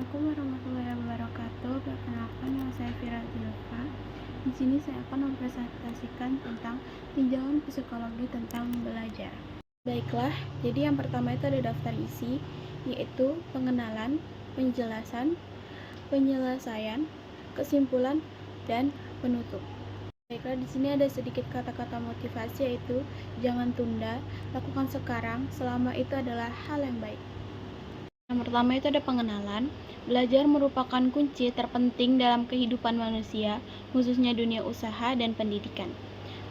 Assalamualaikum warahmatullahi wabarakatuh. Perkenalkan, nama saya Fira Zulfa. Di sini saya akan mempresentasikan tentang tinjauan psikologi tentang belajar. Baiklah, jadi yang pertama itu ada daftar isi, yaitu pengenalan, penjelasan, penyelesaian, kesimpulan, dan penutup. Baiklah, di sini ada sedikit kata-kata motivasi, yaitu jangan tunda, lakukan sekarang, selama itu adalah hal yang baik. Yang pertama itu ada pengenalan. Belajar merupakan kunci terpenting dalam kehidupan manusia, khususnya dunia usaha dan pendidikan.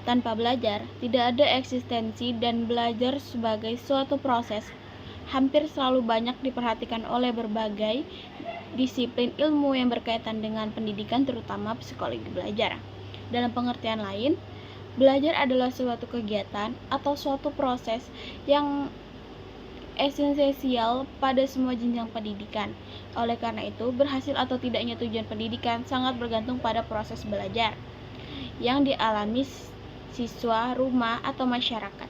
Tanpa belajar, tidak ada eksistensi, dan belajar sebagai suatu proses hampir selalu banyak diperhatikan oleh berbagai disiplin ilmu yang berkaitan dengan pendidikan, terutama psikologi belajar. Dalam pengertian lain, belajar adalah suatu kegiatan atau suatu proses yang esensial pada semua jenjang pendidikan. Oleh karena itu, berhasil atau tidaknya tujuan pendidikan sangat bergantung pada proses belajar yang dialami siswa, rumah, atau masyarakat.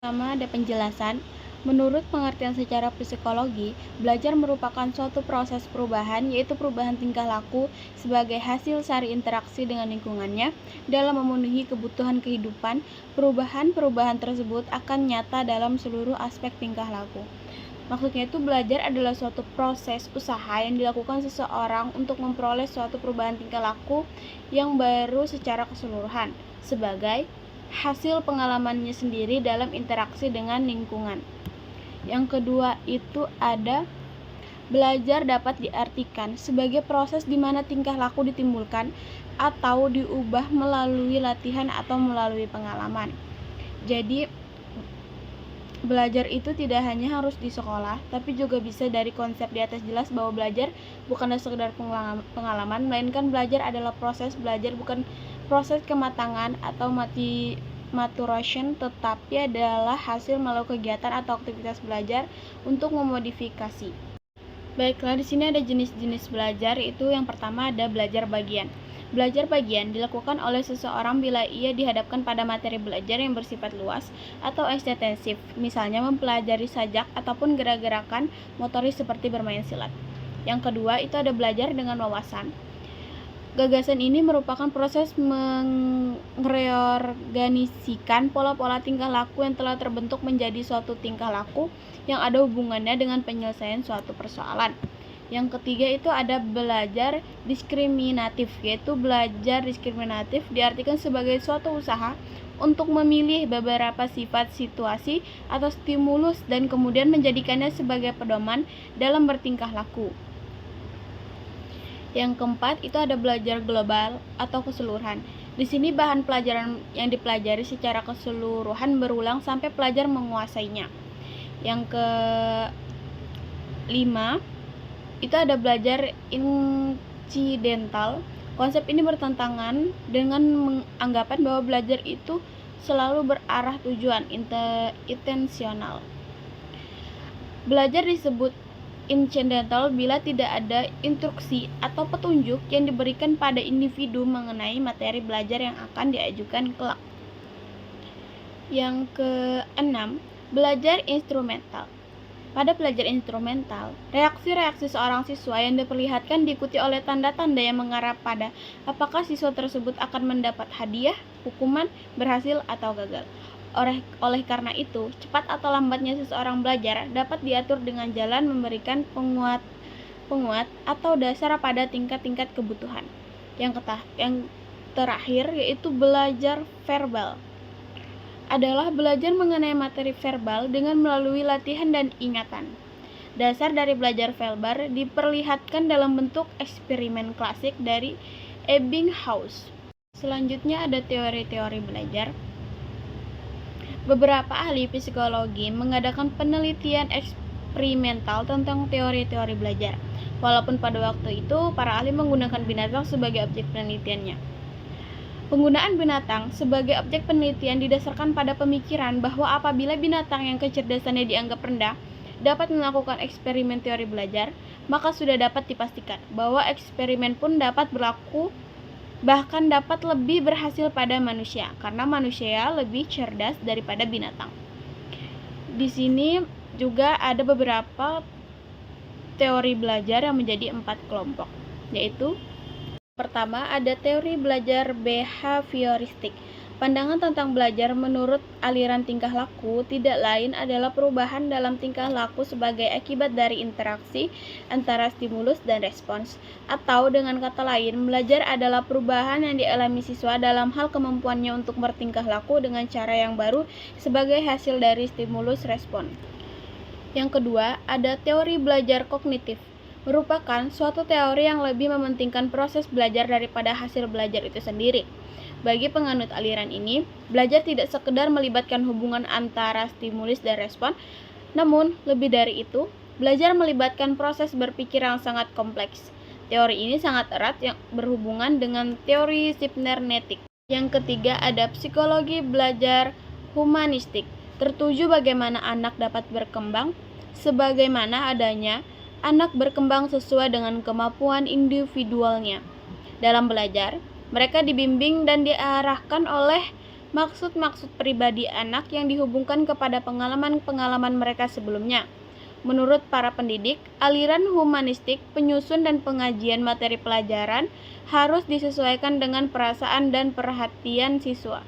Pertama ada penjelasan. Menurut pengertian secara psikologi, belajar merupakan suatu proses perubahan, yaitu perubahan tingkah laku sebagai hasil sari interaksi dengan lingkungannya dalam memenuhi kebutuhan kehidupan. Perubahan-perubahan tersebut akan nyata dalam seluruh aspek tingkah laku. Maksudnya itu belajar adalah suatu proses usaha yang dilakukan seseorang untuk memperoleh suatu perubahan tingkah laku yang baru secara keseluruhan sebagai hasil pengalamannya sendiri dalam interaksi dengan lingkungan. Yang kedua itu ada belajar dapat diartikan sebagai proses di mana tingkah laku ditimbulkan atau diubah melalui latihan atau melalui pengalaman. Jadi belajar itu tidak hanya harus di sekolah, tapi juga bisa dari konsep di atas jelas bahwa belajar bukanlah sekedar pengalaman, melainkan belajar adalah proses belajar, bukan proses kematangan atau maturation, tetapi adalah hasil melalui kegiatan atau aktivitas belajar untuk memodifikasi. Baiklah, di sini ada jenis-jenis belajar, yaitu yang pertama ada belajar bagian. Belajar bagian dilakukan oleh seseorang bila ia dihadapkan pada materi belajar yang bersifat luas atau ekstensif, misalnya mempelajari sajak ataupun gerak-gerakan motoris seperti bermain silat. Yang kedua itu ada belajar dengan wawasan. Gagasan ini merupakan proses mereorganisasikan pola-pola tingkah laku yang telah terbentuk menjadi suatu tingkah laku yang ada hubungannya dengan penyelesaian suatu persoalan. Yang ketiga itu ada belajar diskriminatif, yaitu belajar diskriminatif diartikan sebagai suatu usaha untuk memilih beberapa sifat, situasi, atau stimulus dan kemudian menjadikannya sebagai pedoman dalam bertingkah laku. Yang keempat itu ada belajar global atau keseluruhan. Di sini bahan pelajaran yang dipelajari secara keseluruhan berulang sampai pelajar menguasainya. Yang kelima itu ada belajar insidental. Konsep ini bertentangan dengan anggapan bahwa belajar itu selalu berarah tujuan intensional. Belajar disebut incidental bila tidak ada instruksi atau petunjuk yang diberikan pada individu mengenai materi belajar yang akan diajukan kelak. Yang keenam, belajar instrumental. Pada belajar instrumental, reaksi-reaksi seorang siswa yang diperlihatkan diikuti oleh tanda-tanda yang mengarah pada apakah siswa tersebut akan mendapat hadiah, hukuman, berhasil, atau gagal. Oleh karena itu, cepat atau lambatnya seseorang belajar dapat diatur dengan jalan memberikan penguat atau dasar pada tingkat-tingkat kebutuhan. Yang terakhir yaitu belajar verbal. Adalah belajar mengenai materi verbal dengan melalui latihan dan ingatan. Dasar dari belajar verbal diperlihatkan dalam bentuk eksperimen klasik dari Ebbinghaus. Selanjutnya ada teori-teori belajar. Beberapa ahli psikologi mengadakan penelitian eksperimental tentang teori-teori belajar. Walaupun pada waktu itu para ahli menggunakan binatang sebagai objek penelitiannya. Penggunaan binatang sebagai objek penelitian didasarkan pada pemikiran bahwa apabila binatang yang kecerdasannya dianggap rendah dapat melakukan eksperimen teori belajar, maka sudah dapat dipastikan bahwa eksperimen pun dapat berlaku, bahkan dapat lebih berhasil pada manusia, karena manusia lebih cerdas daripada binatang. Di sini juga ada beberapa teori belajar yang menjadi 4 kelompok, yaitu pertama ada teori belajar behavioristik. Pandangan tentang belajar menurut aliran tingkah laku tidak lain adalah perubahan dalam tingkah laku sebagai akibat dari interaksi antara stimulus dan respons. Atau dengan kata lain, belajar adalah perubahan yang dialami siswa dalam hal kemampuannya untuk bertingkah laku dengan cara yang baru sebagai hasil dari stimulus respon. Yang kedua, ada teori belajar kognitif. Merupakan suatu teori yang lebih mementingkan proses belajar daripada hasil belajar itu sendiri. Bagi penganut aliran ini, belajar tidak sekedar melibatkan hubungan antara stimulus dan respon, namun lebih dari itu, belajar melibatkan proses berpikir yang sangat kompleks. Teori ini sangat erat yang berhubungan dengan teori sibernetik. Yang ketiga ada psikologi belajar humanistik, tertuju bagaimana anak dapat berkembang, sebagaimana adanya anak berkembang sesuai dengan kemampuan individualnya. Dalam belajar, mereka dibimbing dan diarahkan oleh maksud-maksud pribadi anak yang dihubungkan kepada pengalaman-pengalaman mereka sebelumnya. Menurut para pendidik, aliran humanistik, penyusun dan pengajian materi pelajaran harus disesuaikan dengan perasaan dan perhatian siswa.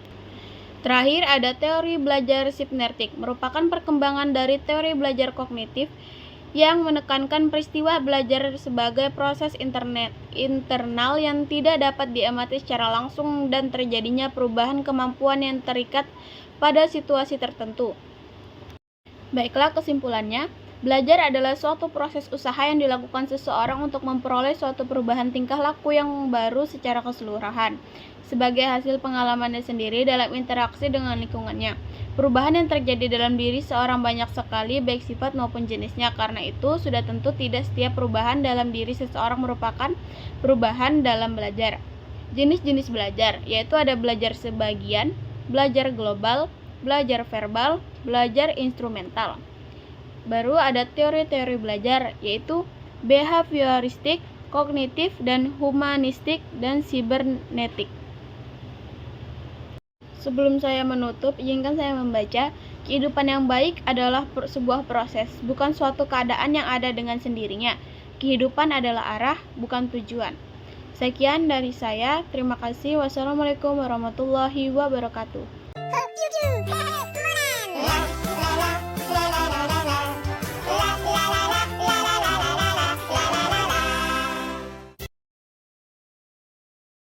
Terakhir ada teori belajar sibernetik, merupakan perkembangan dari teori belajar kognitif yang menekankan peristiwa belajar sebagai proses internal yang tidak dapat diamati secara langsung dan terjadinya perubahan kemampuan yang terikat pada situasi tertentu. Baiklah, kesimpulannya, belajar adalah suatu proses usaha yang dilakukan seseorang untuk memperoleh suatu perubahan tingkah laku yang baru secara keseluruhan, sebagai hasil pengalamannya sendiri dalam interaksi dengan lingkungannya. Perubahan yang terjadi dalam diri seorang banyak sekali, baik sifat maupun jenisnya. Karena itu, sudah tentu tidak setiap perubahan dalam diri seseorang merupakan perubahan dalam belajar. Jenis-jenis belajar, yaitu ada belajar sebagian, belajar global, belajar verbal, belajar instrumental. Baru ada teori-teori belajar, yaitu behavioristik, kognitif, dan humanistik, dan sibernetik. Sebelum saya menutup, izinkan saya membaca, kehidupan yang baik adalah sebuah proses, bukan suatu keadaan yang ada dengan sendirinya. Kehidupan adalah arah, bukan tujuan. Sekian dari saya, terima kasih. Wassalamualaikum warahmatullahi wabarakatuh.